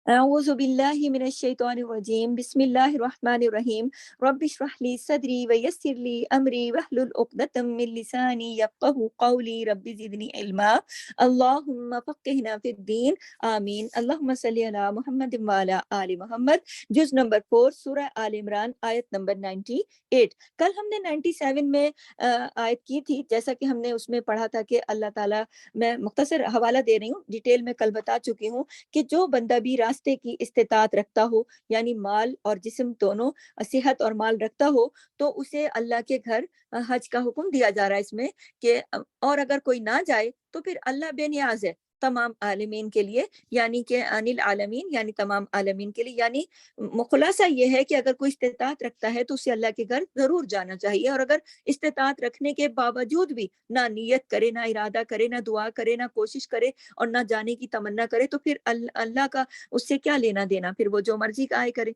أعوذ بالله من الشيطان الرجيم بسم الله الرحمن الرحيم رب اشرح لي صدري ويسر لي أمري واحلل عقدة من لساني يفقهوا قولي رب زدني علما اللهم فقهنا في الدين آمين اللهم صل على محمد وعلى آل محمد جز نمبر 4 سورہ آل عمران آیت نمبر 98 کل ہم نے 97 میں آیت کی تھی جیسا کہ ہم نے اس میں پڑھا تھا کہ اللہ تعالیٰ میں مختصر حوالہ دے رہی ہوں ڈیٹیل میں کل بتا چکی ہوں کہ جو بندہ بھی راستے کی استطاعت رکھتا ہو یعنی مال اور جسم دونوں صحت اور مال رکھتا ہو تو اسے اللہ کے گھر حج کا حکم دیا جا رہا ہے اس میں کہ اور اگر کوئی نہ جائے تو پھر اللہ بے نیاز ہے تمام عالمین کے لیے یعنی کہ انل عالمین یعنی تمام عالمین کے لیے یعنی خلاصہ یہ ہے کہ اگر کوئی استطاعت رکھتا ہے تو اسے اللہ کے گھر ضرور جانا چاہیے اور اگر استطاعت رکھنے کے باوجود بھی نہ نیت کرے نہ ارادہ کرے نہ دعا کرے نہ کوشش کرے اور نہ جانے کی تمنا کرے تو پھر اللہ کا اس سے کیا لینا دینا پھر وہ جو مرضی کا آئے کرے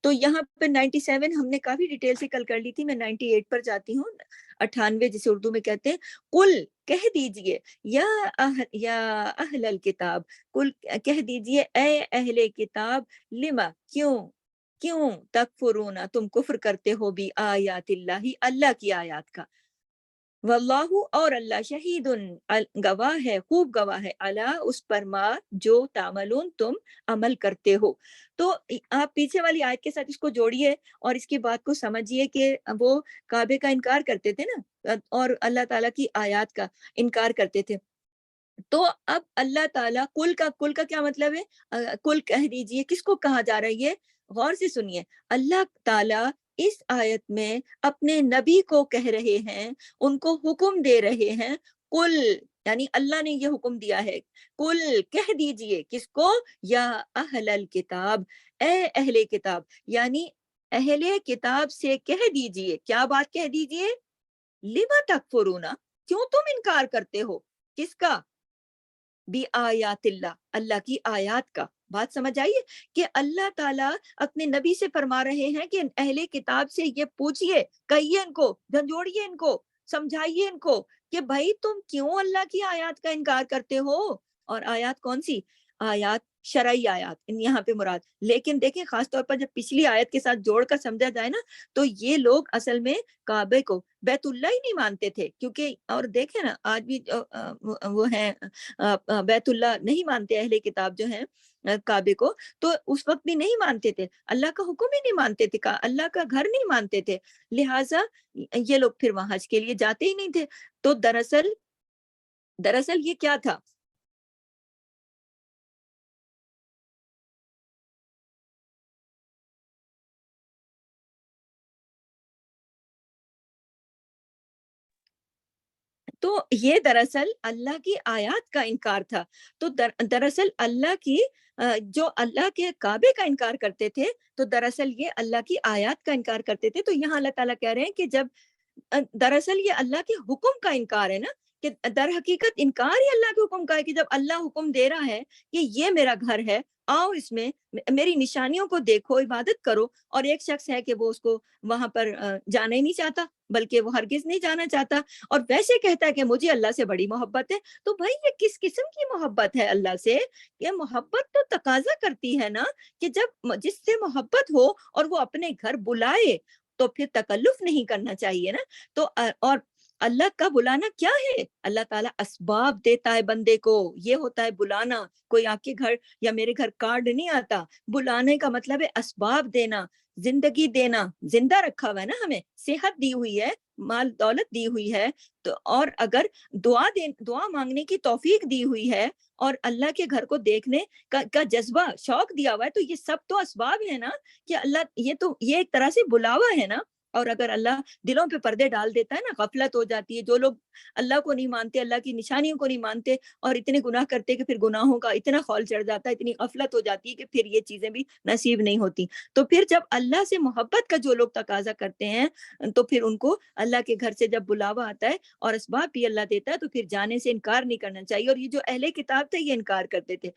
تو یہاں پہ 97 ہم نے کافی ڈیٹیل سے کل کر لی تھی میں 98 پر جاتی ہوں 98 جسے اردو میں کہتے ہیں قل کہہ دیجئے یا اہل الکتاب قل کہہ دیجئے اے اہل کتاب لما کیوں تکفرون تم کفر کرتے ہو بھی آیات اللہ کی آیات کا واللہ اور اللہ شہید گواہ ہے خوب گواہ ہے اللہ اس پر ما جو تعملون تم عمل کرتے ہو تو آپ پیچھے والی آیت کے ساتھ اس کو جوڑیے اور اس کی بات کو سمجھیے کہ وہ کعبے کا انکار کرتے تھے نا اور اللہ تعالیٰ کی آیات کا انکار کرتے تھے تو اب اللہ تعالیٰ کل کا کیا مطلب ہے کل کہہ دیجئے کس کو کہا جا رہا ہے یہ غور سے سنیے اللہ تعالیٰ اس آیت میں اپنے نبی کو کہہ رہے ہیں ان کو حکم دے رہے ہیں کل یعنی اللہ نے یہ حکم دیا ہے کل کہہ دیجئے کس کو یا اہل الکتاب اے اہل کتاب یعنی اہل کتاب سے کہہ دیجئے کیا بات کہہ دیجئے لما تکفرون کیوں تم انکار کرتے ہو کس کا بھی آیات اللہ کی آیات کا بات سمجھ آئیے کہ اللہ تعالیٰ اپنے نبی سے فرما رہے ہیں کہ اہل کتاب سے یہ پوچھئے کہیے ان کو جھنجھوڑیے ان کو سمجھائیے ان کو کہ بھائی تم کیوں اللہ کی آیات کا انکار کرتے ہو اور آیات کون سی آیات شرعی آیات یہاں پہ مراد لیکن دیکھیں خاص طور پر جب پچھلی آیت کے ساتھ جوڑ کر سمجھا جائے نا تو یہ لوگ اصل میں کعبے کو بیت اللہ ہی نہیں مانتے تھے کیونکہ اور دیکھیں نا آج بھی وہ ہیں بیت اللہ نہیں مانتے اہل کتاب جو ہیں کعبے کو تو اس وقت بھی نہیں مانتے تھے اللہ کا حکم ہی نہیں مانتے تھے اللہ کا گھر نہیں مانتے تھے لہٰذا یہ لوگ پھر وہاں حج کے لیے جاتے ہی نہیں تھے تو دراصل یہ کیا تھا تو یہ دراصل اللہ کی آیات کا انکار تھا تو دراصل اللہ کی جو اللہ کے کعبے کا انکار کرتے تھے تو دراصل یہ اللہ کی آیات کا انکار کرتے تھے تو یہاں اللہ تعالیٰ کہہ رہے ہیں کہ جب دراصل یہ اللہ کے حکم کا انکار ہے نا کہ در حقیقت انکار ہی اللہ کے حکم کا ہے کہ جب اللہ حکم دے رہا ہے کہ یہ میرا گھر ہے آؤ اس میں میری نشانیوں کو دیکھو عبادت کرو اور ایک شخص ہے کہ وہ اس کو وہاں پر جانا ہی نہیں چاہتا بلکہ وہ ہرگز نہیں جانا چاہتا اور ویسے کہتا ہے کہ مجھے اللہ سے بڑی محبت ہے تو بھائی یہ کس قسم کی محبت ہے اللہ سے یہ محبت تو تقاضا کرتی ہے نا کہ جب جس سے محبت ہو اور وہ اپنے گھر بلائے تو پھر تکلف نہیں کرنا چاہیے نا تو اور اللہ کا بلانا کیا ہے اللہ تعالیٰ اسباب دیتا ہے بندے کو یہ ہوتا ہے بلانا کوئی آپ کے گھر یا میرے گھر کارڈ نہیں آتا بلانے کا مطلب ہے اسباب دینا زندگی دینا زندہ رکھا ہوا ہے نا ہمیں صحت دی ہوئی ہے مال دولت دی ہوئی ہے تو اور اگر دعا مانگنے کی توفیق دی ہوئی ہے اور اللہ کے گھر کو دیکھنے کا جذبہ شوق دیا ہوا ہے تو یہ سب تو اسباب ہے نا کہ اللہ یہ ایک طرح سے بلاوا ہے نا اور اگر اللہ دلوں پہ پردے ڈال دیتا ہے نا غفلت ہو جاتی ہے جو لوگ اللہ کو نہیں مانتے اللہ کی نشانیوں کو نہیں مانتے اور اتنے گناہ کرتے کہ پھر گناہوں کا اتنا خول چڑھ جاتا ہے اتنی غفلت ہو جاتی ہے کہ پھر یہ چیزیں بھی نصیب نہیں ہوتی تو پھر جب اللہ سے محبت کا جو لوگ تقاضا کرتے ہیں تو پھر ان کو اللہ کے گھر سے جب بلاوا آتا ہے اور اسباب بھی اللہ دیتا ہے تو پھر جانے سے انکار نہیں کرنا چاہیے اور یہ جو اہل کتاب تھے یہ انکار کرتے تھے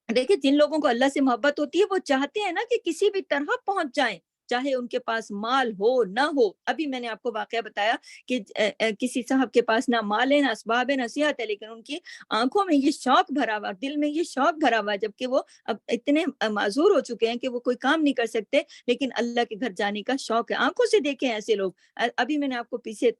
دیکھیں جن لوگوں کو اللہ سے محبت ہوتی ہے وہ چاہتے ہیں نا کہ کسی بھی طرح پہنچ جائیں چاہے ان کے پاس مال ہو نہ ہو. ابھی میں نے آپ کو واقعہ بتایا کہ کسی صاحب کے پاس نہ مال ہے، نہ اسباب ہے، نہ صحت ہے، لیکن ان کی آنکھوں میں یہ شوق بھرا ہوا، دل میں یہ شوق بھرا ہوا، جبکہ وہ اب اتنے معذور ہو چکے ہیں کہ وہ کوئی کام نہیں کر سکتے، لیکن اللہ کے گھر جانے کا شوق ہے. آنکھوں سے دیکھیں ایسے لوگ. ابھی میں نے آپ کو پیچھے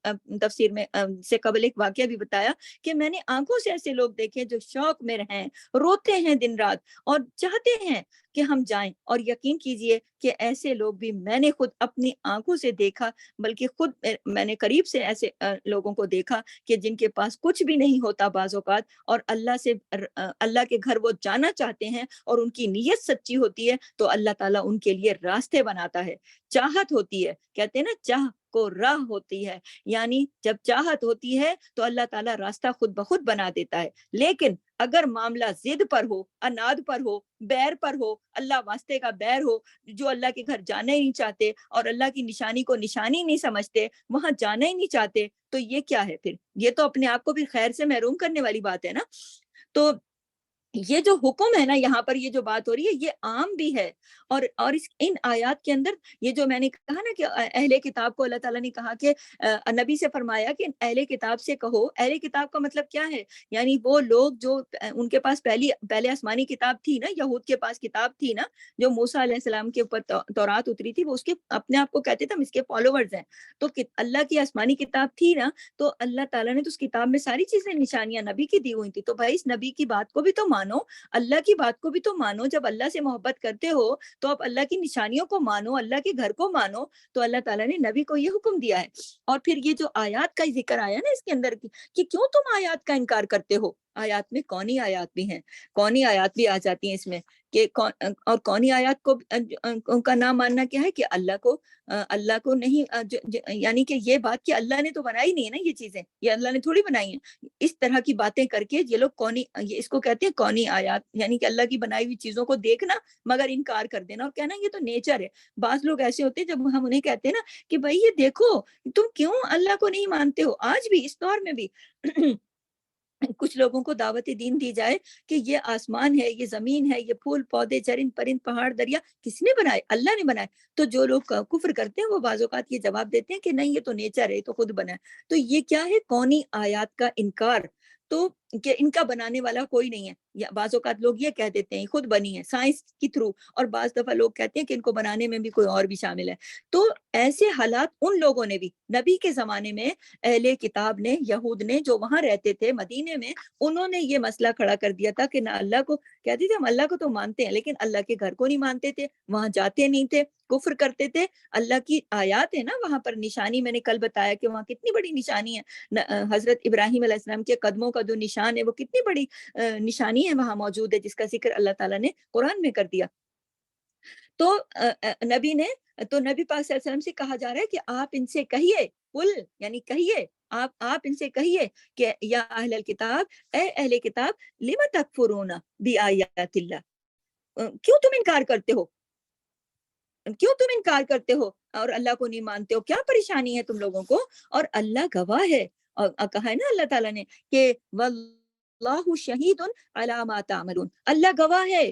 تفسیر میں سے قبل ایک واقعہ بھی بتایا کہ میں نے آنکھوں سے ایسے لوگ دیکھے جو شوق میں رہیں، روتے ہیں دن رات اور چاہتے ہیں کہ ہم جائیں. اور یقین کیجئے کہ ایسے لوگ بھی میں نے خود اپنی آنکھوں سے دیکھا، بلکہ خود میں نے قریب سے ایسے لوگوں کو دیکھا کہ جن کے پاس کچھ بھی نہیں ہوتا بعض اوقات، اور اللہ کے گھر وہ جانا چاہتے ہیں اور ان کی نیت سچی ہوتی ہے تو اللہ تعالیٰ ان کے لیے راستے بناتا ہے. چاہت ہوتی ہے، کہتے ہیں نا چاہ کو راہ ہوتی ہے، یعنی جب چاہت ہوتی ہے تو اللہ تعالیٰ راستہ خود بخود بنا دیتا ہے. لیکن اگر معاملہ ضد پر ہو، اناد پر ہو، بیر پر ہو، اللہ واسطے کا بیر ہو، جو اللہ کے گھر جانا ہی نہیں چاہتے اور اللہ کی نشانی کو نشانی نہیں سمجھتے، وہاں جانا ہی نہیں چاہتے، تو یہ کیا ہے پھر؟ یہ تو اپنے آپ کو پھر خیر سے محروم کرنے والی بات ہے نا. تو یہ جو حکم ہے نا، یہاں پر یہ جو بات ہو رہی ہے یہ عام بھی ہے. اور ان آیات کے اندر یہ جو میں نے کہا نا کہ اہل کتاب کو اللہ تعالیٰ نے کہا کہ نبی سے فرمایا کہ اہل کتاب سے کہو. اہل کتاب کا مطلب کیا ہے؟ یعنی وہ لوگ جو ان کے پاس پہلے آسمانی کتاب تھی نا، یہود کے پاس کتاب تھی نا، جو موسیٰ علیہ السلام کے اوپر تورات اتری تھی، وہ اس کے اپنے آپ کو کہتے تھے ہم اس کے فالوورز ہیں. تو اللہ کی آسمانی کتاب تھی نا، تو اللہ تعالیٰ نے تو اس کتاب میں ساری چیزیں نشانیاں نبی کی دی ہوئی تھی. تو بھائی اس نبی کی بات کو بھی تو مانو، اللہ کی بات کو بھی تو مانو. جب اللہ سے محبت کرتے ہو تو آپ اللہ کی نشانیوں کو مانو، اللہ کے گھر کو مانو. تو اللہ تعالیٰ نے نبی کو یہ حکم دیا ہے. اور پھر یہ جو آیات کا ذکر آیا نا اس کے اندر کہ کیوں تم آیات کا انکار کرتے ہو. آیات میں کونی آیات بھی ہیں، کونی آیات بھی آ جاتی ہیں اس میں کہ اور کونی آیات کو کا نام ماننا کیا ہے کہ اللہ کو نہیں، یعنی کہ یہ بات کہ اللہ نے تو بنائی نہیں ہے نا یہ چیزیں، یہ اللہ نے تھوڑی بنائی ہیں. اس طرح کی باتیں کر کے یہ لوگ اس کو کہتے ہیں کونی آیات، یعنی کہ اللہ کی بنائی ہوئی چیزوں کو دیکھنا مگر انکار کر دینا اور کہنا یہ تو نیچر ہے. بعض لوگ ایسے ہوتے ہیں جب ہم انہیں کہتے ہیں نا کہ بھائی یہ دیکھو تم کیوں اللہ کو نہیں مانتے ہو، آج بھی اس دور میں بھی کچھ لوگوں کو دعوت دین دی جائے کہ یہ آسمان ہے، یہ زمین ہے، یہ پھول پودے چرند پرند پہاڑ دریا کس نے بنائے؟ اللہ نے بنائے. تو جو لوگ کفر کرتے ہیں وہ بعض اوقات یہ جواب دیتے ہیں کہ نہیں یہ تو نیچر ہے، یہ تو خود بنا ہے. تو یہ کیا ہے؟ کونی آیات کا انکار. تو کہ ان کا بنانے والا کوئی نہیں ہے، یا بعض اوقات لوگ یہ کہہ دیتے ہیں خود بنی ہے سائنس کی تھرو، اور بعض دفعہ لوگ کہتے ہیں کہ ان کو بنانے میں بھی کوئی اور بھی شامل ہے. تو ایسے حالات ان لوگوں نے بھی نبی کے زمانے میں، اہل کتاب نے، یہود نے جو وہاں رہتے تھے مدینے میں، انہوں نے یہ مسئلہ کھڑا کر دیا تھا کہ نہ اللہ کو کہتے تھے، ہم اللہ کو تو مانتے ہیں لیکن اللہ کے گھر کو نہیں مانتے تھے، وہاں جاتے نہیں تھے، کفر کرتے تھے. اللہ کی آیات ہے نا وہاں پر نشانی، میں نے کل بتایا کہ وہاں کتنی بڑی نشانی ہے. حضرت ابراہیم علیہ السلام کے قدموں کا جو نشان ہے وہ کتنی بڑی نشانی ہے وہاں موجود ہے، جس کا ذکر اللہ تعالیٰ نے قرآن میں کر دیا. تو نبی نے تو نبی پاک صلی اللہ علیہ وسلم سے کہا جا رہا ہے کہ آپ ان سے کہیے، قل یعنی کہیے، آپ ان سے کہیے کہ یا اہل الکتاب، اے اہل کتاب، لم تکفرون بآیات اللہ، کیوں تم انکار کرتے ہو، کیوں تم انکار کرتے ہو اور اللہ کو نہیں مانتے ہو، کیا پریشانی ہے تم لوگوں کو؟ اور اللہ گواہ ہے، اور کہا ہے نا اللہ تعالیٰ نے کہ واللہ شہید علی ما تعملون، اللہ گواہ ہے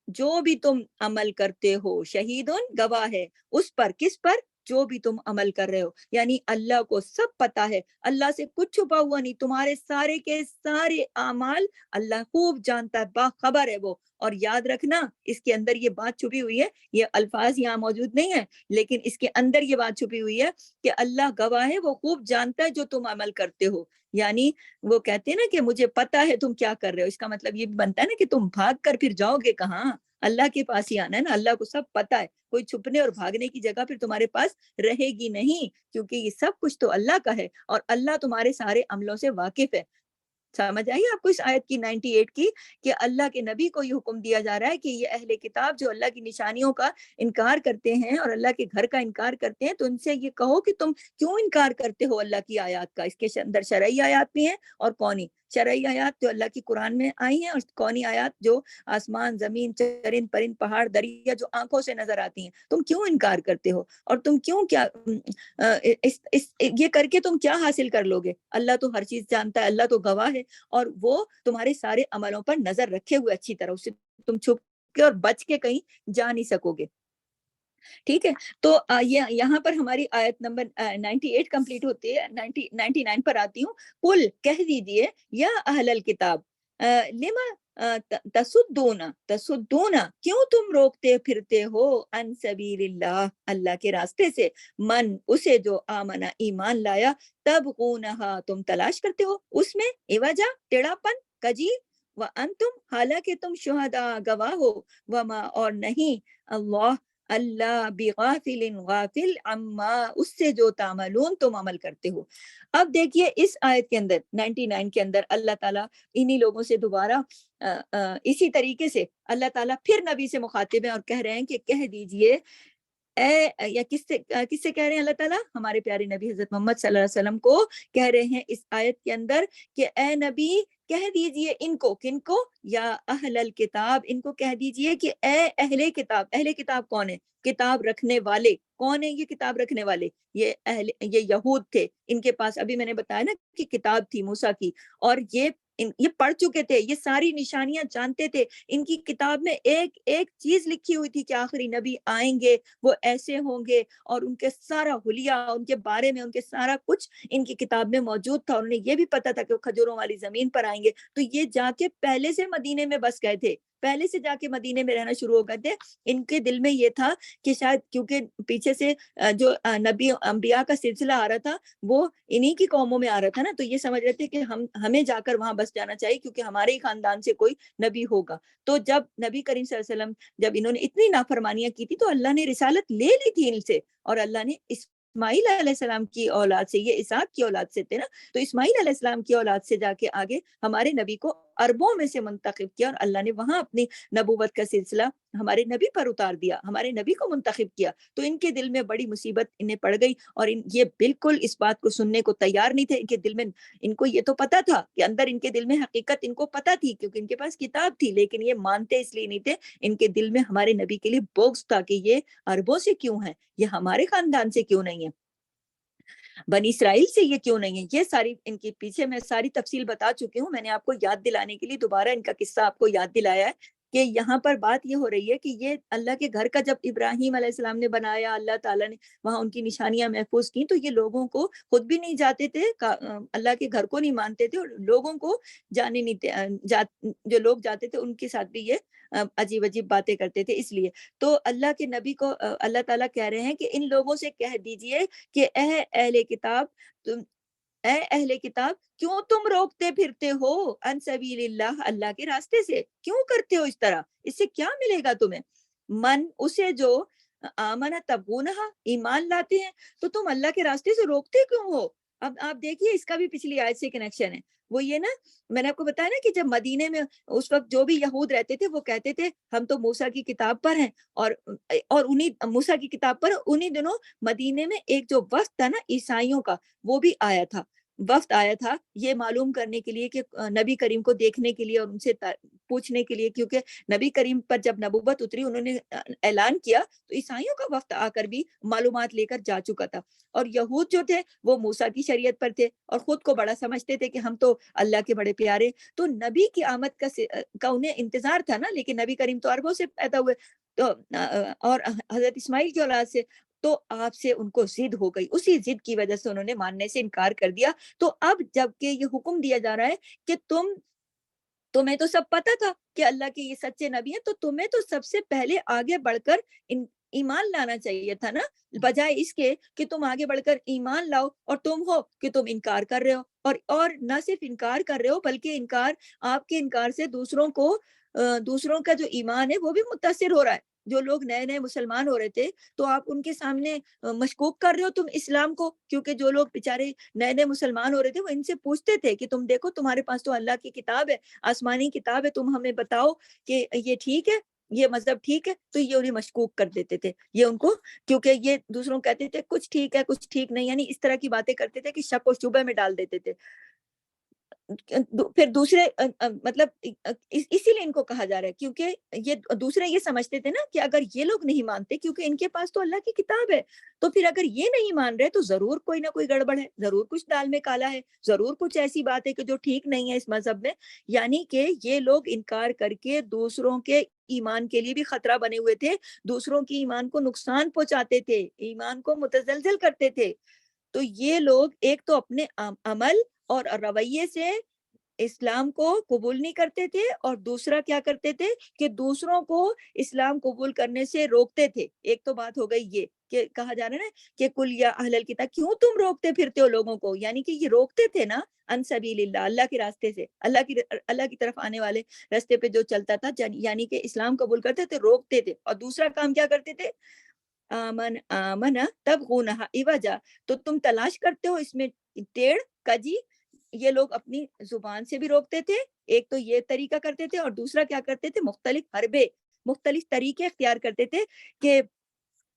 جو بھی تم عمل کرتے ہو، شہیدن گواہ ہے اس پر، کس پر؟ جو بھی تم عمل کر رہے ہو. یعنی اللہ کو سب پتا ہے، اللہ سے کچھ چھپا ہوا نہیں، تمہارے سارے کے سارے اعمال اللہ خوب جانتا ہے، باخبر ہے وہ. اور یاد رکھنا اس کے اندر یہ بات چھپی ہوئی ہے، یہ الفاظ یہاں موجود نہیں ہے لیکن اس کے اندر یہ بات چھپی ہوئی ہے کہ اللہ گواہ ہے، وہ خوب جانتا ہے جو تم عمل کرتے ہو. یعنی وہ کہتے ہیں نا کہ مجھے پتا ہے تم کیا کر رہے ہو، اس کا مطلب یہ بنتا ہے نا کہ تم بھاگ کر پھر جاؤ گے کہاں؟ اللہ کے پاس ہی آنا ہے نا. اللہ کو سب پتا ہے، کوئی چھپنے اور بھاگنے کی جگہ پھر تمہارے پاس رہے گی نہیں، کیونکہ یہ سب کچھ تو اللہ کا ہے اور اللہ تمہارے سارے عملوں سے واقف ہے. سمجھ آئیے آپ کو اس آیت کی 98 کی کہ اللہ کے نبی کو یہ حکم دیا جا رہا ہے کہ یہ اہل کتاب جو اللہ کی نشانیوں کا انکار کرتے ہیں اور اللہ کے گھر کا انکار کرتے ہیں، تو ان سے یہ کہو کہ تم کیوں انکار کرتے ہو اللہ کی آیات کا. اس کے اندر شرعی آیات بھی ہیں اور کونی. شرعی آیات جو اللہ کی قرآن میں آئی ہیں، اور کونی آیات جو آسمان زمین چرند پرند پہاڑ دریا جو آنکھوں سے نظر آتی ہیں. تم کیوں انکار کرتے ہو اور تم کیوں کیا یہ کر کے تم کیا حاصل کر لو گے؟ اللہ تو ہر چیز جانتا ہے، اللہ تو گواہ ہے اور وہ تمہارے سارے عملوں پر نظر رکھے ہوئے اچھی طرح، اس سے تم چھپ کے اور بچ کے کہیں جا نہیں سکو گے. ٹھیک ہے، تو یہ یہاں پر ہماری آیت نمبر 98 کمپلیٹ ہوتی ہے، 99 پر آتی ہوں. قل کہہ دیجئے یا اہل الکتاب لما تصدون کیوں تم روکتے پھرتے ہو ان سبیل اللہ اللہ کے راستے سے، من اسے جو آمنا ایمان لایا، تبغونہا تم تلاش کرتے ہو اس میں عوجا ٹیڑھا پن کجی، وانتم حالانکہ تم شہداء گواہ ہو، وما اور نہیں اللہ اللہ بغافل غافل عما اس سے جو تعملون تم عمل کرتے ہو. اب دیکھیے اس آیت کے اندر 99 کے اندر اللہ تعالیٰ انہی لوگوں سے دوبارہ اسی طریقے سے اللہ تعالیٰ پھر نبی سے مخاطب ہیں اور کہہ رہے ہیں کہ کہہ دیجئے اے، یا کس سے کہہ رہے ہیں اللہ تعالیٰ؟ ہمارے پیارے نبی حضرت محمد صلی اللہ علیہ وسلم کو کہہ رہے ہیں اس آیت کے اندر کہ اے نبی کہہ دیجئے ان کو، کن کو؟ یا اہل الکتاب، ان کو کہہ دیجئے کہ اے اہل کتاب. اہل کتاب کون ہے؟ کتاب رکھنے والے. کون ہے یہ کتاب رکھنے والے؟ یہ یہود تھے، ان کے پاس ابھی میں نے بتایا نا کہ کتاب تھی موسیٰ کی، اور یہ پڑھ چکے تھے، یہ ساری نشانیاں جانتے تھے. ان کی کتاب میں ایک ایک چیز لکھی ہوئی تھی کہ آخری نبی آئیں گے، وہ ایسے ہوں گے، اور ان کے سارا حلیہ ان کے بارے میں، ان کے سارا کچھ ان کی کتاب میں موجود تھا. انہیں یہ بھی پتا تھا کہ وہ کھجوروں والی زمین پر آئیں گے. تو یہ جا کے پہلے سے مدینے میں بس گئے تھے، پہلے سے جا کے مدینے میں رہنا شروع ہو گئے تھے. ان کے دل میں یہ تھا کہ شاید کیونکہ پیچھے سے جو نبی انبیاء کا سلسلہ آ رہا تھا وہ انہی کی قوموں میں آ رہا تھا نا، تو یہ سمجھ رہے تھے کہ ہمیں جا کر وہاں بس جانا چاہیے کیونکہ ہمارے ہی خاندان سے کوئی نبی ہوگا. تو جب نبی کریم صلی اللہ علیہ وسلم، جب انہوں نے اتنی نافرمانیاں کی تھی تو اللہ نے رسالت لے لی تھی ان سے، اور اللہ نے اسماعیل علیہ السلام کی اولاد سے، یہ اسحاق کی اولاد سے تھے نا، تو اسماعیل علیہ السلام کی اولاد سے جا کے آگے ہمارے نبی کو عربوں میں سے منتخب کیا، اور اللہ نے وہاں اپنی نبوت کا سلسلہ ہمارے نبی پر اتار دیا، ہمارے نبی کو منتخب کیا. تو ان کے دل میں بڑی مصیبت انہیں پڑ گئی، اور یہ بالکل اس بات کو سننے کو تیار نہیں تھے. ان کے دل میں، ان کو یہ تو پتا تھا کہ اندر ان کے دل میں حقیقت ان کو پتا تھی کیونکہ ان کے پاس کتاب تھی، لیکن یہ مانتے اس لیے نہیں تھے. ان کے دل میں ہمارے نبی کے لیے بغض تھا کہ یہ عربوں سے کیوں ہے، یہ ہمارے خاندان سے کیوں نہیں ہے، بنی اسرائیل سے یہ کیوں نہیں ہے. یہ ساری ان کے پیچھے میں ساری تفصیل بتا چکی ہوں. میں نے آپ کو یاد دلانے کے لیے دوبارہ ان کا قصہ آپ کو یاد دلایا ہے کہ یہاں پر بات یہ ہو رہی ہے کہ یہ اللہ کے گھر کا جب ابراہیم علیہ السلام نے بنایا، اللہ تعالیٰ نے وہاں ان کی نشانیاں محفوظ کی، تو یہ لوگوں کو خود بھی نہیں جاتے تھے، اللہ کے گھر کو نہیں مانتے تھے، اور لوگوں کو جانے نہیں جو لوگ جاتے تھے ان کے ساتھ بھی یہ عجیب عجیب باتیں کرتے تھے. اس لیے تو اللہ کے نبی کو اللہ تعالیٰ کہہ رہے ہیں کہ ان لوگوں سے کہہ دیجئے کہ اے اہل کتاب، تم اے اہل کتاب کیوں تم روکتے پھرتے ہو ان سبیل اللہ اللہ کے راستے سے، کیوں کرتے ہو اس طرح؟ اس سے کیا ملے گا تمہیں؟ من اسے جو آمنہ تبغونہا ایمان لاتے ہیں، تو تم اللہ کے راستے سے روکتے کیوں ہو؟ اب آپ دیکھیے اس کا بھی پچھلی آیت سے کنیکشن ہے. وہ یہ نا، میں نے آپ کو بتایا نا کہ جب مدینے میں اس وقت جو بھی یہود رہتے تھے وہ کہتے تھے ہم تو موسیٰ کی کتاب پر ہیں، اور انہی موسیٰ کی کتاب پر انہی دنوں مدینے میں ایک جو وقت تھا نا عیسائیوں کا، وہ بھی آیا تھا. وقت آیا تھا یہ معلوم کرنے کے لیے کہ نبی کریم کو دیکھنے کے لیے اور ان سے پوچھنے کے لیے، کیونکہ نبی کریم پر جب نبوت اتری انہوں نے اعلان کیا تو عیسائیوں کا وقت آ کر بھی معلومات لے کر جا چکا تھا. اور یہود جو تھے وہ موسیٰ کی شریعت پر تھے اور خود کو بڑا سمجھتے تھے کہ ہم تو اللہ کے بڑے پیارے. تو نبی کی آمد کا انہیں انتظار تھا نا، لیکن نبی کریم تو عربوں سے پیدا ہوئے، تو اور حضرت اسماعیل کی اولاد سے، تو آپ سے ان کو ضد ہو گئی، اسی ضد کی وجہ سے انہوں نے ماننے سے انکار کر دیا. تو اب جب کہ یہ حکم دیا جا رہا ہے کہ تمہیں تو سب پتا تھا کہ اللہ کے یہ سچے نبی ہیں، تو تمہیں تو سب سے پہلے آگے بڑھ کر ایمان لانا چاہیے تھا نا، بجائے اس کے کہ تم آگے بڑھ کر ایمان لاؤ اور تم ہو کہ تم انکار کر رہے ہو. اور نہ صرف انکار کر رہے ہو بلکہ آپ کے انکار سے دوسروں کا جو ایمان ہے وہ بھی متاثر ہو رہا ہے. جو لوگ نئے نئے مسلمان ہو رہے تھے تو آپ ان کے سامنے مشکوک کر رہے ہو تم اسلام کو، کیونکہ جو لوگ بیچارے نئے نئے مسلمان ہو رہے تھے وہ ان سے پوچھتے تھے کہ تم دیکھو تمہارے پاس تو اللہ کی کتاب ہے، آسمانی کتاب ہے، تم ہمیں بتاؤ کہ یہ ٹھیک ہے، یہ مذہب ٹھیک ہے. تو یہ انہیں مشکوک کر دیتے تھے، یہ ان کو، کیونکہ یہ دوسروں کہتے تھے کچھ ٹھیک ہے کچھ ٹھیک نہیں، یعنی اس طرح کی باتیں کرتے تھے کہ شک و شبہ میں ڈال دیتے تھے. پھر دوسرے مطلب اسی لیے ان کو کہا جا رہا ہے کیونکہ یہ دوسرے یہ سمجھتے تھے نا کہ اگر یہ لوگ نہیں مانتے کیونکہ ان کے پاس تو اللہ کی کتاب ہے، تو پھر اگر یہ نہیں مان رہے تو ضرور کوئی نہ کوئی گڑبڑ ہے، ضرور کچھ دال میں کالا ہے، ضرور کچھ ایسی بات ہے کہ جو ٹھیک نہیں ہے اس مذہب میں. یعنی کہ یہ لوگ انکار کر کے دوسروں کے ایمان کے لیے بھی خطرہ بنے ہوئے تھے، دوسروں کی ایمان کو نقصان پہنچاتے تھے، ایمان کو متزلزل کرتے تھے. تو یہ لوگ ایک تو اپنے عمل اور رویے سے اسلام کو قبول نہیں کرتے تھے، اور دوسرا کیا کرتے تھے کہ دوسروں کو اسلام قبول کرنے سے روکتے تھے. ایک تو بات ہو گئی یہ کہ کہا جا رہا ہے نا کہ کل یا اہل الکتاب کیوں تم روکتے پھرتے ہو لوگوں کو، یعنی کہ یہ روکتے تھے نا ان سبیل اللہ، اللہ کے راستے سے، اللہ کی طرف آنے والے راستے پہ جو چلتا تھا، یعنی کہ اسلام قبول کرتے تھے، روکتے تھے. اور دوسرا کام کیا کرتے تھے، آمنا تبغونہا عوجا، تو تم تلاش کرتے ہو اس میں ٹیڑھ کجی. یہ لوگ اپنی زبان سے بھی روکتے تھے، ایک تو یہ طریقہ کرتے تھے، اور دوسرا کیا کرتے تھے، مختلف حربے، مختلف طریقے اختیار کرتے تھے. کہ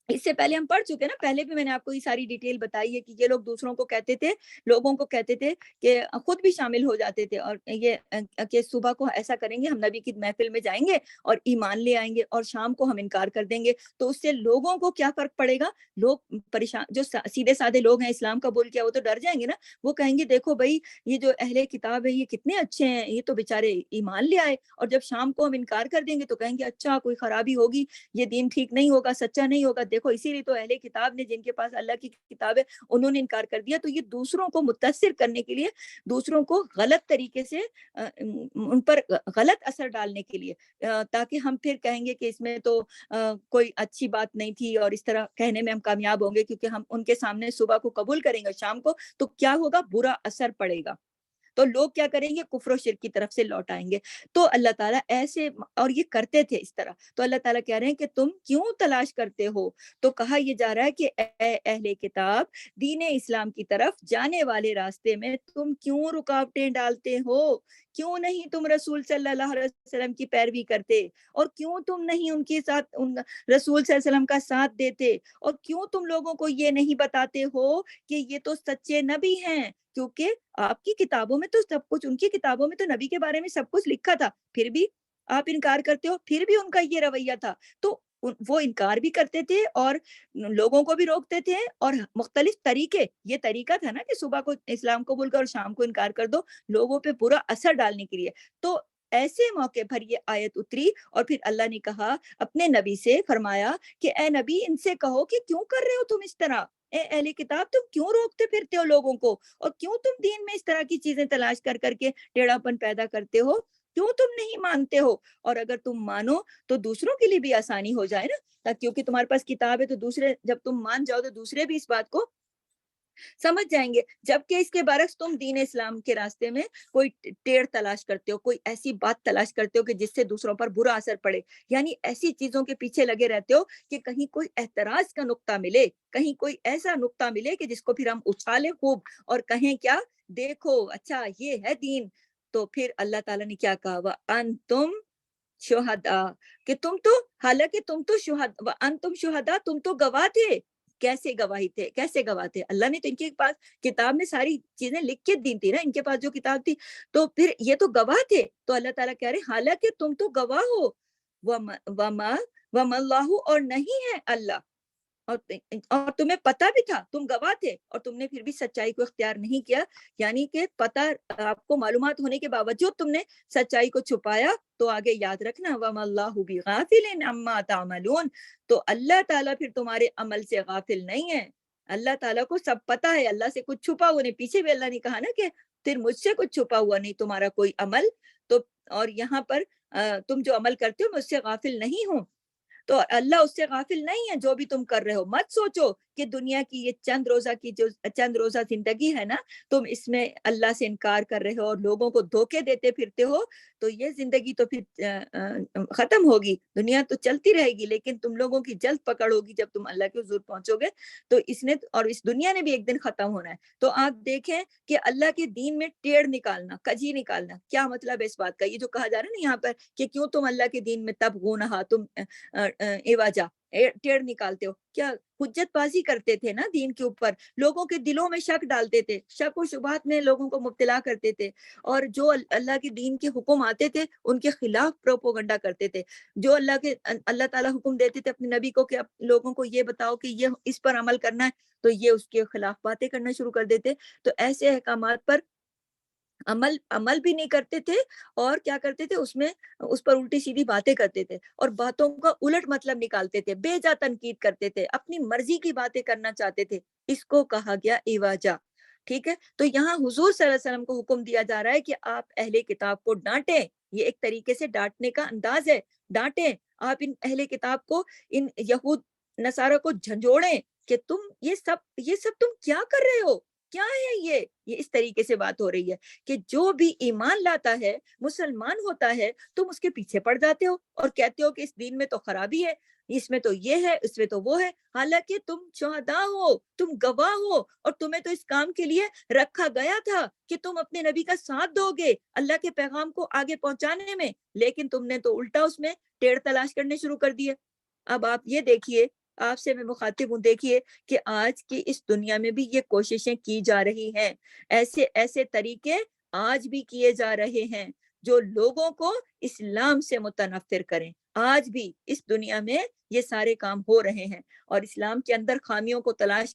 اس سے پہلے ہم پڑھ چکے نا، پہلے بھی میں نے آپ کو یہ ساری ڈیٹیل بتائی ہے کہ یہ لوگ دوسروں کو کہتے تھے، لوگوں کو کہتے تھے کہ خود بھی شامل ہو جاتے تھے، اور یہ کہ صبح کو ایسا کریں گے، ہم نبی کی محفل میں جائیں گے اور ایمان لے آئیں گے، اور شام کو ہم انکار کر دیں گے. تو اس سے لوگوں کو کیا فرق پڑے گا، لوگ پریشان، جو سیدھے سادے لوگ ہیں اسلام قبول کیا وہ تو ڈر جائیں گے نا، وہ کہیں گے دیکھو بھائی یہ جو اہل کتاب ہے یہ کتنے اچھے ہیں، یہ تو بیچارے ایمان لے آئے، اور جب شام کو ہم انکار کر دیں گے تو کہیں گے اچھا کوئی خرابی ہوگی، یہ دین ٹھیک نہیں ہوگا، سچا نہیں ہوگا. دیکھو اسی لیے تو اہل کتاب نے، جن کے پاس اللہ کی کتاب ہے، انہوں نے انکار کر دیا. تو یہ دوسروں کو متاثر کرنے کے لیے، دوسروں کو غلط طریقے سے ان پر غلط اثر ڈالنے کے لیے، تاکہ ہم پھر کہیں گے کہ اس میں تو کوئی اچھی بات نہیں تھی، اور اس طرح کہنے میں ہم کامیاب ہوں گے، کیونکہ ہم ان کے سامنے صبح کو قبول کریں گے، شام کو تو کیا ہوگا، برا اثر پڑے گا. تو لوگ کیا کریں گے، کفر و شرک کی طرف سے لوٹ آئیں گے. تو اللہ تعالیٰ ایسے، اور یہ کرتے تھے اس طرح. تو اللہ تعالیٰ کہہ رہے ہیں کہ تم کیوں تلاش کرتے ہو. تو کہا یہ جا رہا ہے کہ اے اہل کتاب، دین اسلام کی طرف جانے والے راستے میں تم کیوں رکاوٹیں ڈالتے ہو، کیوں نہیں تم رسول صلی اللہ علیہ وسلم کی پیروی کرتے، اور کیوں تم نہیں ان کے ساتھ، ان رسول صلی اللہ علیہ وسلم کا ساتھ دیتے، اور کیوں تم لوگوں کو یہ نہیں بتاتے ہو کہ یہ تو سچے نبی ہیں. کیونکہ آپ کی کتابوں میں تو سب کچھ، ان کی کتابوں میں تو نبی کے بارے میں سب کچھ لکھا تھا، پھر بھی آپ انکار کرتے ہو. پھر بھی ان کا یہ رویہ تھا. تو وہ انکار بھی کرتے تھے اور لوگوں کو بھی روکتے تھے، اور مختلف طریقے، یہ طریقہ تھا نا کہ صبح کو اسلام کو بول کر اور شام کو انکار کر دو، لوگوں پہ برا اثر ڈالنے کے لیے. تو ایسے موقع پر یہ آیت اتری، اور پھر اللہ نے کہا اپنے نبی سے، فرمایا کہ اے نبی ان سے کہو کہ کیوں کر رہے ہو تم اس طرح، اے اہل کتاب تم کیوں روکتے پھرتے ہو لوگوں کو، اور کیوں تم دین میں اس طرح کی چیزیں تلاش کر کر کے ٹیڑھا پن پیدا کرتے ہو، کیوں تم نہیں مانتے ہو. اور اگر تم مانو تو دوسروں کے لیے بھی آسانی ہو جائے نا، کیونکہ تمہارے پاس کتاب ہے تو دوسرے، جب تم مان جاؤ تو دوسرے بھی اس بات کو سمجھ جائیں گے. جبکہ اس کے برعکس تم دین اسلام کے راستے میں کوئی ٹیڑھ تلاش کرتے ہو، کوئی ایسی بات تلاش کرتے ہو کہ جس سے دوسروں پر برا اثر پڑے، یعنی ایسی چیزوں کے پیچھے لگے رہتے ہو کہ کہیں کوئی اعتراض کا نقطہ ملے، کہیں کوئی ایسا نقطہ ملے کہ جس کو پھر ہم اچھالیں خوب، اور کہیں کیا، دیکھو اچھا یہ ہے دین. تو پھر اللہ تعالیٰ نے کیا کہا، وَأَنْتُمْ شہداء، کہ تم تو، حالانکہ تم تو وَأَنْتُمْ شہداء، تم تو گواہ تھے. کیسے گواہی تھے، کیسے گواہ تھے، اللہ نے تو ان کے پاس کتاب میں ساری چیزیں لکھ کے دی تھی نا، ان کے پاس جو کتاب تھی، تو پھر یہ تو گواہ تھے. تو اللہ تعالیٰ کہہ رہے حالانکہ تم تو گواہ ہو، وَمَا اللَّهُ، اور نہیں ہے اللہ، اور تمہیں پتا بھی تھا، تم گواہ تھے، اور تم نے پھر بھی سچائی کو اختیار نہیں کیا. یعنی کہ پتا، آپ کو معلومات ہونے کے باوجود تم نے سچائی کو چھپایا. تو آگے یاد رکھنا، وَمَا اللَّهُ بِغَافِلٍ عَمَّا تَعْمَلُونَ، تو اللہ تعالیٰ پھر تمہارے عمل سے غافل نہیں ہے. اللہ تعالیٰ کو سب پتا ہے، اللہ سے کچھ چھپا ہوا نہیں. پیچھے بھی اللہ نے کہا نا کہ پھر مجھ سے کچھ چھپا ہوا نہیں تمہارا کوئی عمل. تو اور یہاں پر تم جو عمل کرتے ہو، مجھ سے غافل نہیں ہوں. تو اللہ اس سے غافل نہیں ہے جو بھی تم کر رہے ہو. مت سوچو کہ دنیا کی یہ چند روزہ زندگی ہے نا، تم اس میں اللہ سے انکار کر رہے ہو اور لوگوں کو دھوکے دیتے پھرتے ہو، تو یہ زندگی تو پھر ختم ہوگی. دنیا تو چلتی رہے گی، لیکن تم لوگوں کی جلد پکڑ ہوگی جب تم اللہ کے حضور پہنچو گے. تو اس نے، اور اس دنیا نے بھی ایک دن ختم ہونا ہے. تو آپ دیکھیں کہ اللہ کے دین میں ٹیڑھ نکالنا، کجی نکالنا، کیا مطلب ہے اس بات کا. یہ جو کہا جا رہا ہے نا یہاں پر کہ کیوں تم اللہ کے دین میں تبغونہا، تم ایواجا، ٹیڑھ نکالتے ہو، کیا حجت بازی کرتے تھے نا دین کے اوپر، لوگوں کے دلوں میں شک ڈالتے تھے، شک و شبہات میں لوگوں کو مبتلا کرتے تھے، اور جو اللہ کے دین کے حکم آتے تھے ان کے خلاف پروپوگنڈا کرتے تھے، جو اللہ تعالیٰ حکم دیتے تھے اپنے نبی کو کہ لوگوں کو یہ بتاؤ کہ یہ اس پر عمل کرنا ہے، تو یہ اس کے خلاف باتیں کرنا شروع کر دیتے۔ تو ایسے احکامات پر عمل بھی نہیں کرتے تھے، اور کیا کرتے تھے اس پر الٹی سیدھی باتیں کرتے تھے، اور باتوں کا الٹ مطلب نکالتے تھے، بے جا تنقید کرتے تھے، اپنی مرضی کی باتیں کرنا چاہتے تھے۔ اس کو کہا گیا ایواجا، ٹھیک ہے۔ تو یہاں حضور صلی اللہ علیہ وسلم کو حکم دیا جا رہا ہے کہ آپ اہل کتاب کو ڈانٹیں، یہ ایک طریقے سے ڈانٹنے کا انداز ہے، ڈانٹیں آپ ان اہل کتاب کو، ان یہود نصارہ کو جھنجھوڑیں کہ یہ سب تم کیا کر رہے ہو، کیا ہے یہ اس طریقے سے بات ہو رہی ہے کہ جو بھی ایمان لاتا ہے، مسلمان ہوتا ہے، تم اس کے پیچھے پڑ جاتے ہو اور کہتے ہو کہ اس دین میں تو خرابی ہے، اس میں تو یہ ہے، اس میں تو وہ ہے، حالانکہ تم شہداء ہو، تم گواہ ہو، اور تمہیں تو اس کام کے لیے رکھا گیا تھا کہ تم اپنے نبی کا ساتھ دو گے اللہ کے پیغام کو آگے پہنچانے میں، لیکن تم نے تو الٹا اس میں ٹیڑھ تلاش کرنے شروع کر دیے۔ اب آپ یہ دیکھیے، آپ سے میں مخاطب ہوں، دیکھیے کہ آج کی اس دنیا میں بھی یہ کوششیں کی جا رہی ہیں، ایسے ایسے طریقے آج بھی کیے جا رہے ہیں جو لوگوں کو اسلام سے متنفر کریں، آج بھی اس دنیا میں یہ سارے کام ہو رہے ہیں، اور اسلام کے اندر خامیوں کو تلاش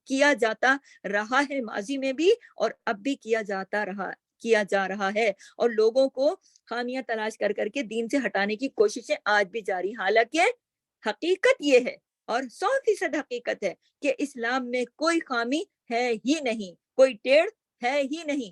کیا جاتا رہا ہے ماضی میں بھی، اور اب بھی کیا جا رہا ہے، اور لوگوں کو خامیاں تلاش کر کر کے دین سے ہٹانے کی کوششیں آج بھی جاری، حالانکہ حقیقت یہ ہے، اور 100% حقیقت ہے کہ اسلام میں کوئی خامی ہے ہی نہیں، کوئی ٹیڑھ ہے ہی نہیں۔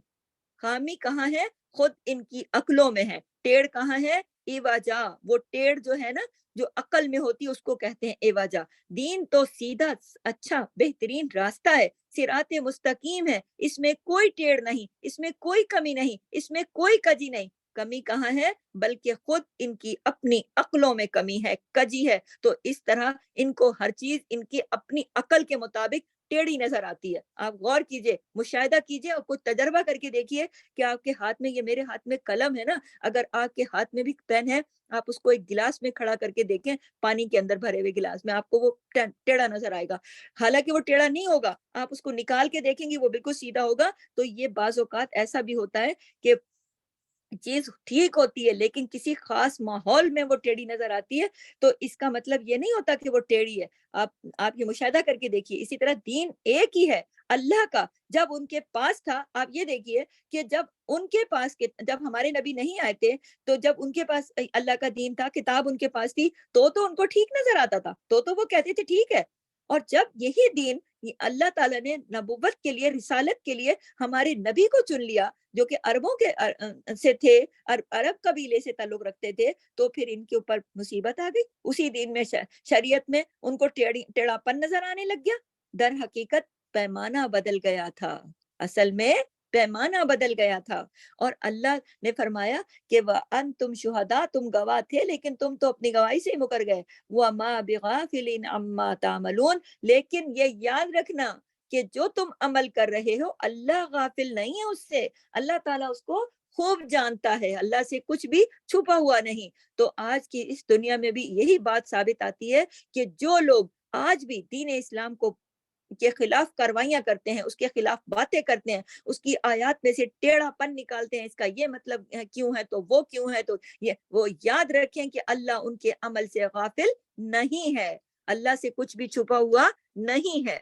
خامی کہاں ہے؟ خود ان کی عقلوں میں ہے۔ ٹیڑھ کہاں ہے؟ ایواجا، وہ ٹیڑھ جو ہے نا، جو عقل میں ہوتی ہے اس کو کہتے ہیں ایواجا۔ دین تو سیدھا اچھا بہترین راستہ ہے، صراط مستقیم ہے، اس میں کوئی ٹیڑھ نہیں، اس میں کوئی کمی نہیں، اس میں کوئی کجی نہیں۔ کمی کہاں ہے؟ بلکہ خود ان کی اپنی عقلوں میں کمی ہے، کجی ہے، تو اس طرح ان کو ہر چیز ان کی اپنی عقل کے مطابق ٹیڑھی نظر آتی ہے۔ آپ غور کیجئے، مشاہدہ کیجئے، اور کچھ تجربہ کر کے دیکھیے کہ آپ کے ہاتھ میں، یہ میرے ہاتھ میں قلم ہے نا، اگر آپ کے ہاتھ میں بھی پین ہے، آپ اس کو ایک گلاس میں کھڑا کر کے دیکھیں، پانی کے اندر بھرے ہوئے گلاس میں، آپ کو وہ ٹیڑھا نظر آئے گا، حالانکہ وہ ٹیڑھا نہیں ہوگا، آپ اس کو نکال کے دیکھیں گے وہ بالکل سیدھا ہوگا۔ تو یہ بعض اوقات ایسا بھی ہوتا ہے کہ چیز ٹھیک ہوتی ہے لیکن کسی خاص ماحول میں وہ ٹیڑھی نظر آتی ہے، تو اس کا مطلب یہ نہیں ہوتا کہ وہ ٹیڑھی ہے۔ آپ یہ مشاہدہ کر کے دیکھیے۔ اسی طرح دین ایک ہی ہے اللہ کا، جب ان کے پاس تھا، آپ یہ دیکھیے کہ جب ہمارے نبی نہیں آئے تھے، تو جب ان کے پاس اللہ کا دین تھا، کتاب ان کے پاس تھی، تو ان کو ٹھیک نظر آتا تھا، تو وہ کہتے تھے ٹھیک ہے۔ اور جب یہی دین اللہ تعالیٰ نے نبوت کے لیے، رسالت کے لیے ہمارے نبی کو چن لیا، جو کہ عربوں کے سے تھے، عرب قبیلے سے تعلق رکھتے تھے، تو پھر ان کے اوپر مصیبت آ گئی، اسی دین میں شریعت میں ان کو ٹیڑھا پن نظر آنے لگ گیا۔ در حقیقت پیمانہ بدل گیا تھا، اصل میں پیمانہ بدل گیا تھا، اور اللہ نے فرمایا کہ وَأَنْتُمْ شُهَدَاء، تم گواہ تھے لیکن تم تو اپنی گواہی سے ہی مکر گئے۔ وَمَا بِغَافِلٍ عَمَّا تَعْمَلُونَ، لیکن یہ یاد رکھنا کہ جو تم عمل کر رہے ہو اللہ غافل نہیں ہے اس سے، اللہ تعالیٰ اس کو خوب جانتا ہے، اللہ سے کچھ بھی چھپا ہوا نہیں۔ تو آج کی اس دنیا میں بھی یہی بات ثابت آتی ہے کہ جو لوگ آج بھی دین اسلام کو کے خلاف کاروائیاں کرتے ہیں، اس کے خلاف باتیں کرتے ہیں، اس کی آیات میں سے ٹیڑھا پن نکالتے ہیں، اس کا یہ مطلب کیوں ہے تو وہ کیوں ہے، تو وہ یاد رکھیں کہ اللہ ان کے عمل سے غافل نہیں ہے، اللہ سے کچھ بھی چھپا ہوا نہیں ہے۔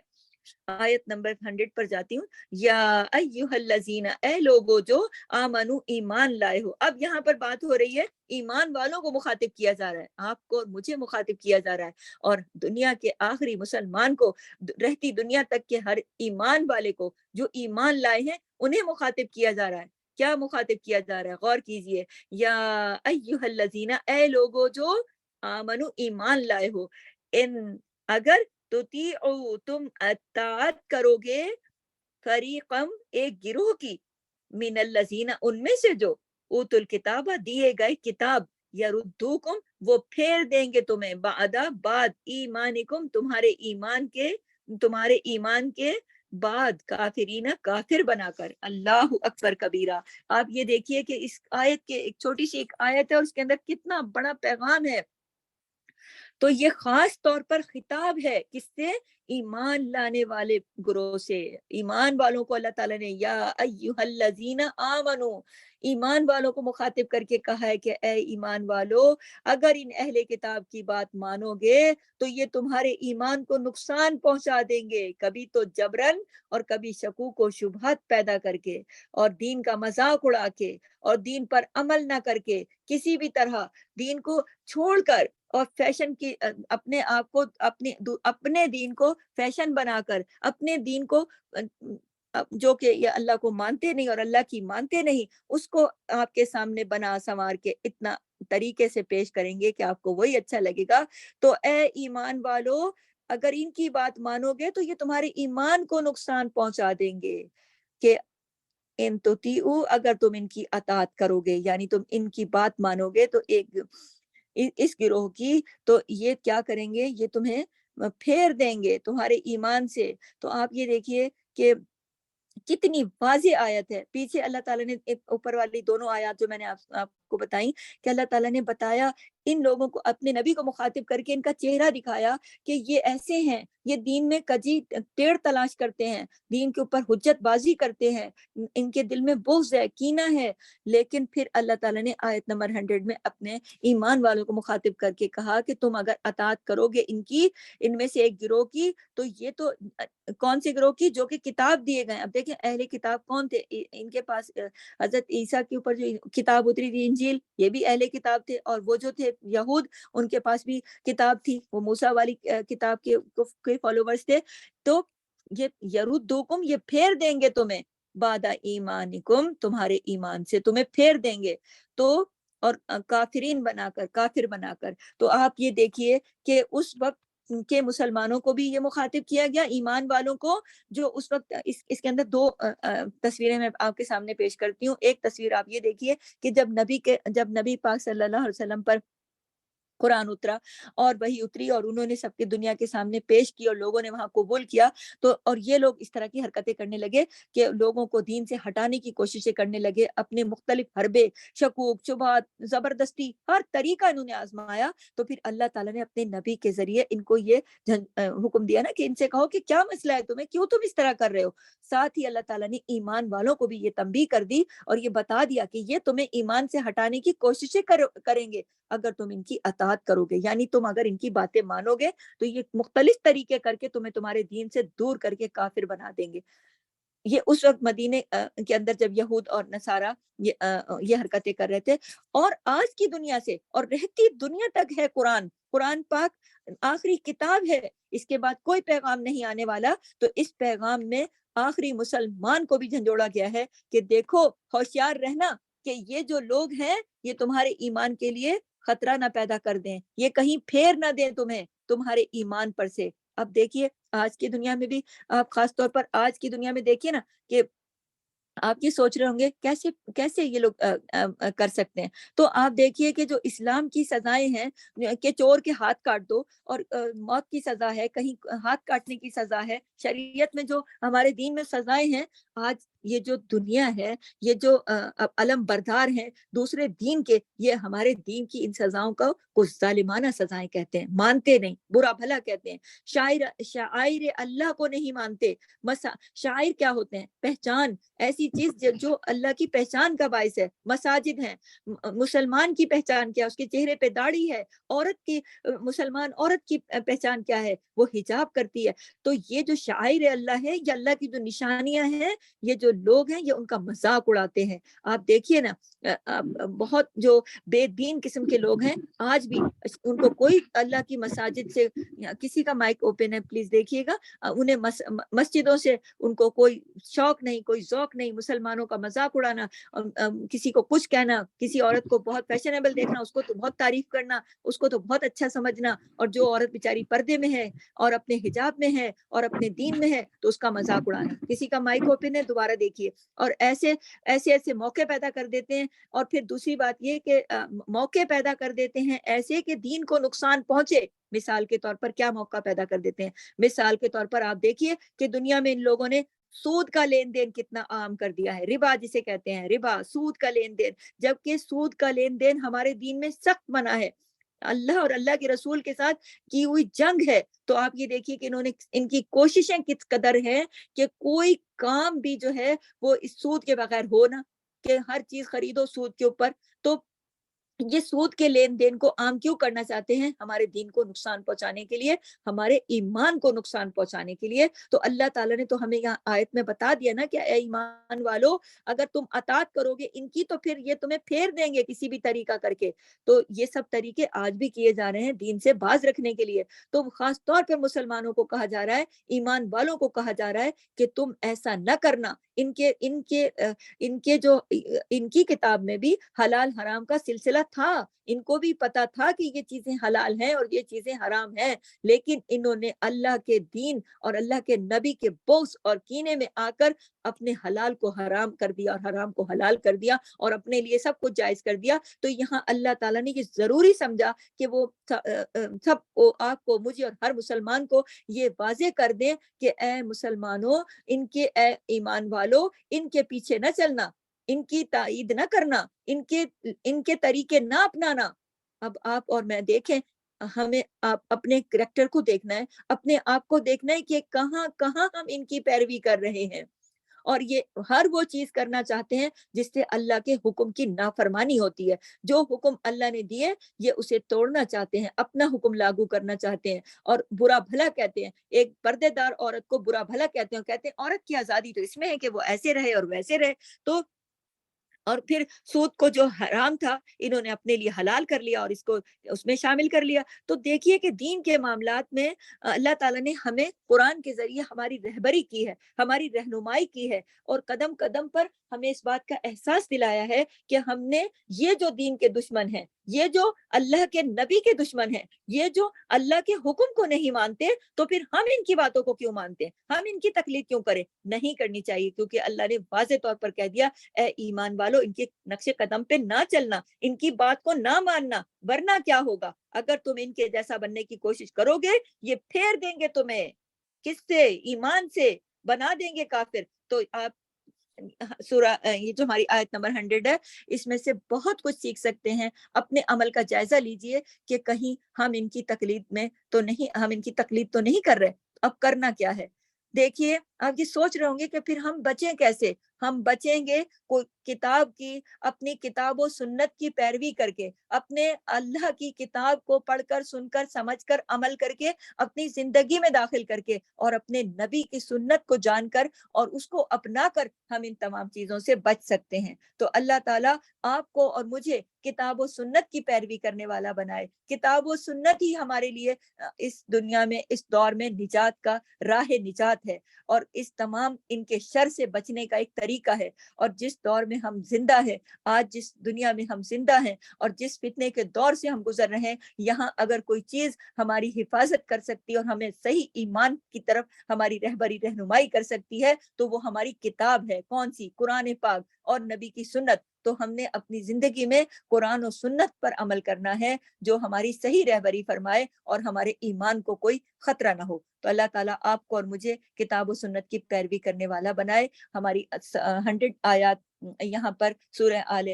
آیت نمبر 100 پر جاتی ہوں۔ یا ایھا الذین، اے لوگو جو آمنو ایمان لائے ہو۔ اب یہاں پر بات ہو رہی ہے ایمان والوں کو مخاطب کیا جا رہا ہے، آپ کو اور مجھے مخاطب کیا جا رہا ہے، اور دنیا کے آخری مسلمان کو، رہتی دنیا تک کے ہر ایمان والے کو جو ایمان لائے ہیں انہیں مخاطب کیا جا رہا ہے۔ کیا مخاطب کیا جا رہا ہے؟ غور کیجئے۔ یا ایھا الذین، اے لوگو جو آمنو ایمان لائے ہو، ان اگر تم اطاعت کرو گے، فریقم ایک گروہ کی، من الذین ان میں سے جو اوت الکتاب دیے گئے کتاب، یردوکم وہ پھیر دیں گے تمہیں، بعد ایمانکم تمہارے ایمان کے بعد، کافرین کافر بنا کر۔ اللہ اکبر کبیرہ۔ آپ یہ دیکھیے کہ اس آیت کے ایک چھوٹی سی ایک آیت ہے اور اس کے اندر کتنا بڑا پیغام ہے۔ تو یہ خاص طور پر خطاب ہے کس سے؟ ایمان لانے والے گروہ سے، ایمان والوں کو اللہ تعالیٰ نے یا ایھا الذین آمنو، ایمان والوں کو مخاطب کر کے کہا ہے کہ اے ایمان والو، اگر ان اہل کتاب کی بات مانو گے تو یہ تمہارے ایمان کو نقصان پہنچا دیں گے، کبھی تو جبرن اور کبھی شکوک و شبہات پیدا کر کے اور دین کا مذاق اڑا کے اور دین پر عمل نہ کر کے، کسی بھی طرح دین کو چھوڑ کر اور فیشن کی اپنے آپ کو اپنے دین کو فیشن بنا کر، اپنے دین کو جو کہ یہ اللہ کو مانتے نہیں اور اللہ کی مانتے نہیں، اس کو آپ کے سامنے بنا سنوار کے اتنا طریقے سے پیش کریں گے کہ آپ کو وہی اچھا لگے گا۔ تو اے ایمان والو، اگر ان کی بات مانو گے تو یہ تمہارے ایمان کو نقصان پہنچا دیں گے کہ ان تطیعو، اگر تم ان کی اطاعت کرو گے، یعنی تم ان کی بات مانو گے تو ایک اس گروہ کی، تو یہ کیا کریں گے؟ یہ تمہیں پھیر دیں گے تمہارے ایمان سے۔ تو آپ یہ دیکھیے کہ کتنی واضح آیت ہے۔ پیچھے اللہ تعالیٰ نے اوپر والی دونوں آیات جو میں نے آپ کو بتائیں کہ اللہ تعالیٰ نے بتایا ان لوگوں کو، اپنے نبی کو مخاطب کر کے ان کا چہرہ دکھایا کہ یہ ایسے ہیں، یہ دین میں کجی ٹیڑھ تلاش کرتے ہیں، دین کے اوپر حجت بازی کرتے ہیں، ان کے دل میں بغض ہے، کینہ ہے۔ لیکن پھر اللہ تعالیٰ نے آیت نمبر 100 میں اپنے ایمان والوں کو مخاطب کر کے کہا کہ تم اگر اطاعت کرو گے ان کی، ان میں سے ایک گروہ کی، تو یہ تو کون سے گروہ کی؟ جو کہ کتاب دیے گئے۔ اب دیکھیں اہل کتاب کون تھے؟ ان کے پاس حضرت عیسیٰ کے اوپر جو کتاب اتری تھی انجیل، یہ بھی اہل کتاب تھے، اور وہ جو تھے یہود، ان کے پاس بھی کتاب تھی، وہ موسیٰ والی کتاب کے فالوورز تھے۔ تو یہ یردوکم، یہ پھیر دیں گے تمہیں، بعد ایمانکم، تمہارے ایمان سے تمہیں پھیر دیں گے، تو اور کافرین بنا کر، کافر بنا کر۔ تو آپ یہ دیکھیے کہ اس وقت کے مسلمانوں کو بھی یہ مخاطب کیا گیا، ایمان والوں کو، جو اس وقت اس کے اندر دو تصویریں میں آپ کے سامنے پیش کرتی ہوں۔ ایک تصویر آپ یہ دیکھیے کہ جب نبی پاک صلی اللہ علیہ وسلم پر قرآن اترا اور وہی اتری اور انہوں نے سب کی دنیا کے سامنے پیش کی اور لوگوں نے وہاں قبول کیا، تو اور یہ لوگ اس طرح کی حرکتیں کرنے لگے کہ لوگوں کو دین سے ہٹانے کی کوششیں کرنے لگے، اپنے مختلف حربے، شکوک، شبہات، زبردستی، ہر طریقہ انہوں نے آزمایا۔ تو پھر اللہ تعالیٰ نے اپنے نبی کے ذریعے ان کو یہ حکم دیا نا کہ ان سے کہو کہ کیا مسئلہ ہے تمہیں، کیوں تم اس طرح کر رہے ہو۔ ساتھ ہی اللہ تعالیٰ نے ایمان والوں کو بھی یہ تنبیہ کر دی اور یہ بتا دیا کہ یہ تمہیں ایمان سے ہٹانے کی کوششیں کریں گے اگر تم ان کی اطاعت کرو گے، یعنی تم اگر ان کی باتیں مانو گے تو یہ مختلف طریقے کر کے تمہیں تمہارے دین سے دور کر کے کافر بنا دیں گے۔ یہ اس وقت مدینے کے اندر جب یہود اور نصارہ یہ حرکتیں کر رہے تھے، اور آج کی دنیا سے اور رہتی دنیا تک ہے قرآن پاک آخری کتاب ہے، اس کے بعد کوئی پیغام نہیں آنے والا۔ تو اس پیغام میں آخری مسلمان کو بھی جھنجھوڑا گیا ہے کہ دیکھو، ہوشیار رہنا کہ یہ جو لوگ ہیں یہ تمہارے ایمان کے لیے خطرہ نہ پیدا کر دیں، یہ کہیں پھیر نہ دیں تمہیں تمہارے ایمان پر سے۔ اب دیکھیے آج کی دنیا میں بھی، آپ خاص طور پر آج کی دنیا میں دیکھیے نا کہ آپ یہ سوچ رہے ہوں گے کیسے یہ لوگ کر سکتے ہیں۔ تو آپ دیکھیے کہ جو اسلام کی سزائیں ہیں کہ چور کے ہاتھ کاٹ دو، اور موت کی سزا ہے، کہیں ہاتھ کاٹنے کی سزا ہے، شریعت میں جو ہمارے دین میں سزائیں ہیں، آج یہ جو دنیا ہے، یہ جو علم بردار ہیں دوسرے دین کے، یہ ہمارے دین کی ان سزاؤں کو کچھ ظالمانہ سزائیں کہتے ہیں، مانتے نہیں، برا بھلا کہتے ہیں، شاعر اللہ کو نہیں مانتے۔ شاعر کیا ہوتے ہیں؟ پہچان، ایسی چیز جو اللہ کی پہچان کا باعث ہے۔ مساجد ہیں، مسلمان کی پہچان کیا؟ اس کے چہرے پہ داڑھی ہے۔ عورت کی، مسلمان عورت کی پہچان کیا ہے؟ وہ حجاب کرتی ہے۔ تو یہ جو شاعر اللہ ہے، یہ اللہ کی جو نشانیاں ہیں، یہ جو لوگ ہیں یہ ان کا مذاق اڑاتے ہیں۔ آپ دیکھیے نا بہت جو بے دین قسم کے لوگ ہیں آج بھی، ان کو کوئی اللہ کی مساجد سے، کسی کا مائک اوپن ہے پلیز دیکھیے گا، انہیں مسجدوں سے ان کو کوئی شوق نہیں، کوئی ذوق نہیں، مسلمانوں کا مذاق اڑانا، کسی کو کچھ کہنا، کسی عورت کو بہت فیشنیبل دیکھنا، اس کو تو بہت تعریف کرنا، اس کو تو بہت اچھا سمجھنا، اور جو عورت بیچاری پردے میں ہے اور اپنے حجاب میں ہے اور اپنے دین میں ہے تو اس کا مذاق اڑانا۔ کسی کا مائک اوپن ہے، دوبارہ دیکھیے، اور ایسے موقع پیدا کر دیتے ہیں۔ اور پھر دوسری بات یہ کہ موقع پیدا کر دیتے ہیں ایسے کہ دین کو نقصان پہنچے۔ مثال کے طور پر کیا موقع پیدا کر دیتے ہیں؟ مثال کے طور پر آپ دیکھیے کہ دنیا میں ان لوگوں نے سود کا لین دین کتنا عام کر دیا ہے، ربا جسے کہتے ہیں، ربا، سود کا لین دین، جبکہ سود کا لین دین ہمارے دین میں سخت منع ہے۔ اللہ اور اللہ کے رسول کے ساتھ کی ہوئی جنگ ہے، تو آپ یہ دیکھیے کہ انہوں نے ان کی کوششیں کس قدر ہیں کہ کوئی کام بھی جو ہے وہ اس سود کے بغیر ہو نہ، کہ ہر چیز خریدو سود کے اوپر۔ تو یہ سود کے لین دین کو عام کیوں کرنا چاہتے ہیں؟ ہمارے دین کو نقصان پہنچانے کے لیے، ہمارے ایمان کو نقصان پہنچانے کے لیے۔ تو اللہ تعالیٰ نے تو ہمیں یہاں آیت میں بتا دیا نا کہ اے ایمان والو، اگر تم اطاعت کرو گے ان کی تو پھر یہ تمہیں پھیر دیں گے کسی بھی طریقہ کر کے۔ تو یہ سب طریقے آج بھی کیے جا رہے ہیں دین سے باز رکھنے کے لیے۔ تو خاص طور پر مسلمانوں کو کہا جا رہا ہے، ایمان والوں کو کہا جا رہا ہے کہ تم ایسا نہ کرنا۔ ان کے جو ان کی کتاب میں بھی حلال حرام کا سلسلہ تھا، ان کو بھی پتا تھا کہ یہ چیزیں حلال ہیں اور یہ چیزیں حرام ہیں، لیکن انہوں نے اللہ کے دین اور اللہ کے نبی کے بغض اور کینے میں آ کر اپنے حلال کو حرام کر دیا اور حرام کو حلال کر دیا اور اپنے لیے سب کچھ جائز کر دیا۔ تو یہاں اللہ تعالیٰ نے یہ ضروری سمجھا کہ وہ سب کو، آپ کو، مجھے اور ہر مسلمان کو یہ واضح کر دیں کہ اے مسلمانوں، اے ایمان والو، ان کے پیچھے نہ چلنا، ان کی تائید نہ کرنا، ان کے طریقے نہ اپنانا۔ اب آپ اور میں دیکھیں، ہمیں اپنے کریکٹر کو دیکھنا ہے، اپنے آپ کو دیکھنا ہے کہ کہاں کہاں ہم ان کی پیروی کر رہے ہیں، اور یہ ہر وہ چیز کرنا چاہتے ہیں جس سے اللہ کے حکم کی نافرمانی ہوتی ہے۔ جو حکم اللہ نے دیے یہ اسے توڑنا چاہتے ہیں، اپنا حکم لاگو کرنا چاہتے ہیں اور برا بھلا کہتے ہیں۔ ایک پردے دار عورت کو برا بھلا کہتے ہیں، کہتے ہیں عورت کی آزادی تو اس میں ہے کہ وہ ایسے رہے اور ویسے رہے۔ تو اور پھر سود کو جو حرام تھا انہوں نے اپنے لیے حلال کر لیا اور اس کو اس میں شامل کر لیا۔ تو دیکھیے کہ دین کے معاملات میں اللہ تعالیٰ نے ہمیں قرآن کے ذریعے ہماری رہبری کی ہے، ہماری رہنمائی کی ہے، اور قدم قدم پر ہمیں اس بات کا احساس دلایا ہے کہ ہم نے یہ جو دین کے دشمن ہیں، یہ جو اللہ کے نبی کے دشمن ہیں، یہ جو اللہ کے حکم کو نہیں مانتے، تو پھر ہم ان کی باتوں کو کیوں مانتے ہیں، ہم ان کی تقلید کیوں کریں؟ نہیں کرنی چاہیے، کیونکہ اللہ نے واضح طور پر کہہ دیا اے ایمان والو، ان کے نقش قدم پہ نہ چلنا، ان کی بات کو نہ ماننا، ورنہ کیا ہوگا؟ اگر تم ان کے جیسا بننے کی کوشش کرو گے، یہ پھیر دیں گے تمہیں، کس سے؟ ایمان سے بنا دیں گے کافر۔ تو آپ سورہ یہ جو ہماری آیت نمبر 100 ہے، اس میں سے بہت کچھ سیکھ سکتے ہیں۔ اپنے عمل کا جائزہ لیجئے کہ کہیں ہم ان کی تقلید میں تو نہیں، ہم ان کی تقلید تو نہیں کر رہے، اب کرنا کیا ہے؟ دیکھیے، آپ یہ سوچ رہے ہوں گے کہ پھر ہم بچیں کیسے؟ ہم بچیں گے کوئی کتاب کی، اپنی کتاب و سنت کی پیروی کر کے، اپنے اللہ کی کتاب کو پڑھ کر، سن کر، سمجھ کر، عمل کر کے، اپنی زندگی میں داخل کر کے، اور اپنے نبی کی سنت کو جان کر اور اس کو اپنا کر ہم ان تمام چیزوں سے بچ سکتے ہیں۔ تو اللہ تعالیٰ آپ کو اور مجھے کتاب و سنت کی پیروی کرنے والا بنائے۔ کتاب و سنت ہی ہمارے لیے اس دنیا میں، اس دور میں نجات کا راہ نجات ہے، اور اس تمام ان کے شر سے بچنے کا ایک طریقہ ہے۔ اور جس دور میں ہم زندہ ہیں، آج جس دنیا میں ہم زندہ ہیں اور جس فتنے کے دور سے ہم گزر رہے ہیں، یہاں اگر کوئی چیز ہماری حفاظت کر سکتی اور ہمیں صحیح ایمان کی طرف ہماری رہبری رہنمائی کر سکتی ہے تو وہ ہماری کتاب ہے۔ کون سی؟ قرآن پاک اور نبی کی سنت۔ تو ہم نے اپنی زندگی میں قرآن و سنت پر عمل کرنا ہے جو ہماری صحیح رہبری فرمائے اور ہمارے ایمان کو کوئی خطرہ نہ ہو۔ تو اللہ تعالیٰ آپ کو اور مجھے کتاب و سنت کی پیروی کرنے والا بنائے۔ ہماری 100 آیات یہاں پر سورہ آل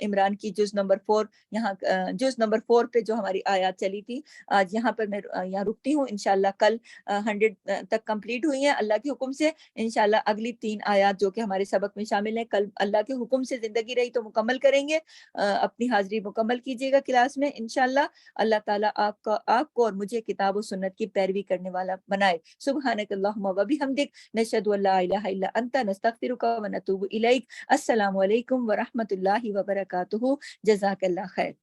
عمران کی جز نمبر 4، یہاں جز نمبر 4 پہ جو ہماری آیات چلی تھی، آج یہاں پر میں یہاں رکتی ہوں۔ انشاءاللہ کل 100 تک کمپلیٹ ہوئی ہیں اللہ کے حکم سے۔ انشاءاللہ اگلی 3 آیات جو کہ ہمارے سبق میں شامل ہیں، کل اللہ کے حکم سے زندگی رہی تو مکمل کریں گے۔ اپنی حاضری مکمل کیجیے گا کلاس میں انشاءاللہ۔ اللہ تعالیٰ آپ کو اور مجھے کتاب و سنت کی پیروی کرنے والا بنائے۔ سبحانک اللہم و بحمدک، نشہد ان لا الہ الا انت، نستغفرک و نتوب الیک۔ السلام علیکم ورحمۃ اللہ وبرکاتہ۔ جزاک اللہ خیر۔